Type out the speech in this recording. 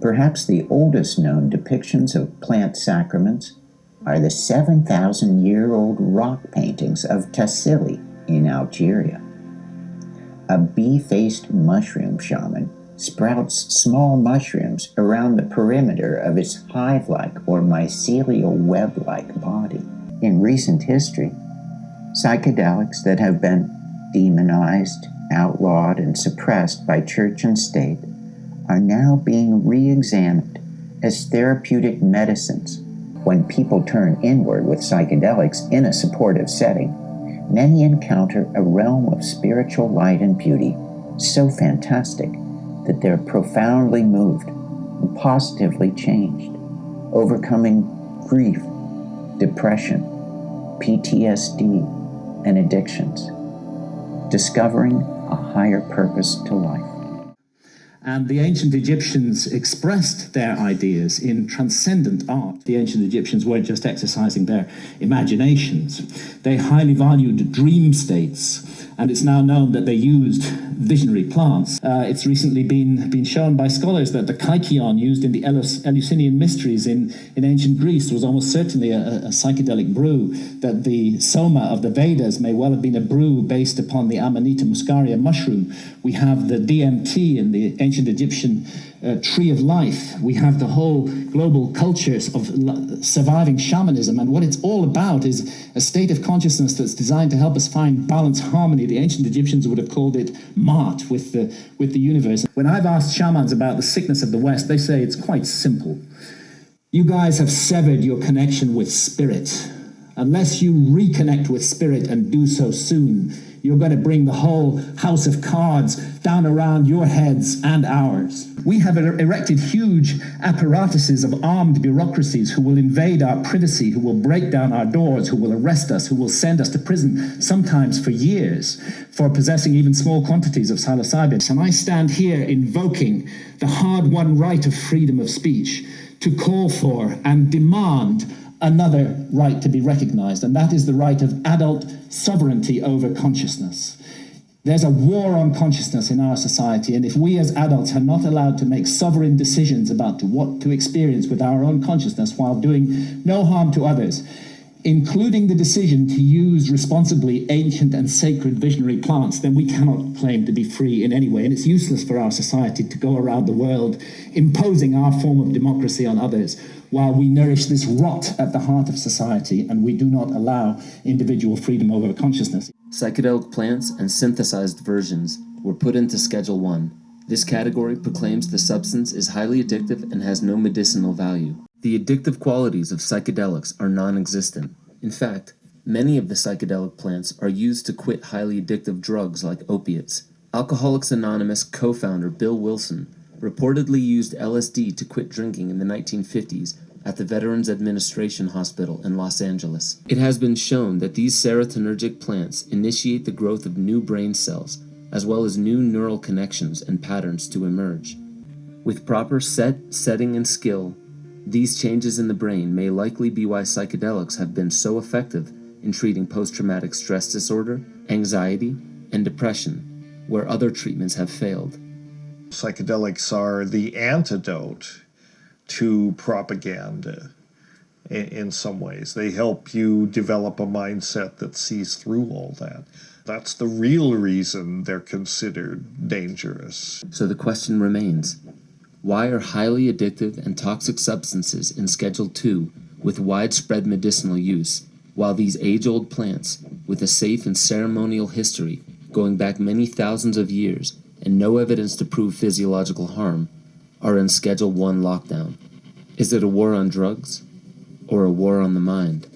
Perhaps the oldest known depictions of plant sacraments are the 7,000-year-old rock paintings of tassili in Algeria. A bee-faced mushroom shaman sprouts small mushrooms around the perimeter of its hive-like or mycelial web-like body. In recent history, psychedelics that have been demonized, outlawed, and suppressed by church and state are now being re-examined as therapeutic medicines. When people turn inward with psychedelics in a supportive setting, many encounter a realm of spiritual light and beauty so fantastic that they're profoundly moved and positively changed, overcoming grief, depression, PTSD, and addictions, discovering a higher purpose to life. And the ancient Egyptians expressed their ideas in transcendent art. The ancient Egyptians weren't just exercising their imaginations. They highly valued dream states, and it's now known that they used visionary plants. It's recently been shown by scholars that the kykeon used in the Eleusinian mysteries in ancient Greece was almost certainly a psychedelic brew, that the soma of the Vedas may well have been a brew based upon the Amanita muscaria mushroom. We have the DMT in the ancient Egyptian tree of life. We have the whole global cultures of surviving shamanism, and what it's all about is a state of consciousness that's designed to help us find balance, harmony. The ancient Egyptians would have called it Ma'at with the universe. When I've asked shamans about the sickness of the West, they say it's quite simple. You guys have severed your connection with spirit. Unless you reconnect with spirit and do so soon, you're going to bring the whole house of cards down around your heads and ours. We have erected huge apparatuses of armed bureaucracies who will invade our privacy, who will break down our doors, who will arrest us, who will send us to prison, sometimes for years, for possessing even small quantities of psilocybin. And I stand here invoking the hard-won right of freedom of speech to call for and demand another right to be recognized, and that is the right of adult sovereignty over consciousness. There's a war on consciousness in our society, and if we as adults are not allowed to make sovereign decisions about what to experience with our own consciousness while doing no harm to others, including the decision to use responsibly ancient and sacred visionary plants, then we cannot claim to be free in any way, and it's useless for our society to go around the world imposing our form of democracy on others while we nourish this rot at the heart of society and we do not allow individual freedom over consciousness. Psychedelic plants and synthesized versions were put into Schedule 1. This category proclaims the substance is highly addictive and has no medicinal value. The addictive qualities of psychedelics are non-existent. In fact, many of the psychedelic plants are used to quit highly addictive drugs like opiates. Alcoholics Anonymous co-founder Bill Wilson reportedly used LSD to quit drinking in the 1950s at the Veterans Administration Hospital in Los Angeles. It has been shown that these serotonergic plants initiate the growth of new brain cells, as well as new neural connections and patterns to emerge. With proper setting, and skill, these changes in the brain may likely be why psychedelics have been so effective in treating post-traumatic stress disorder, anxiety, and depression, where other treatments have failed. Psychedelics are the antidote to propaganda in some ways. They help you develop a mindset that sees through all that. That's the real reason they're considered dangerous. So the question remains, why are highly addictive and toxic substances in Schedule 2 with widespread medicinal use, while these age-old plants, with a safe and ceremonial history going back many thousands of years and no evidence to prove physiological harm, are in Schedule 1 lockdown? Is it a war on drugs or a war on the mind?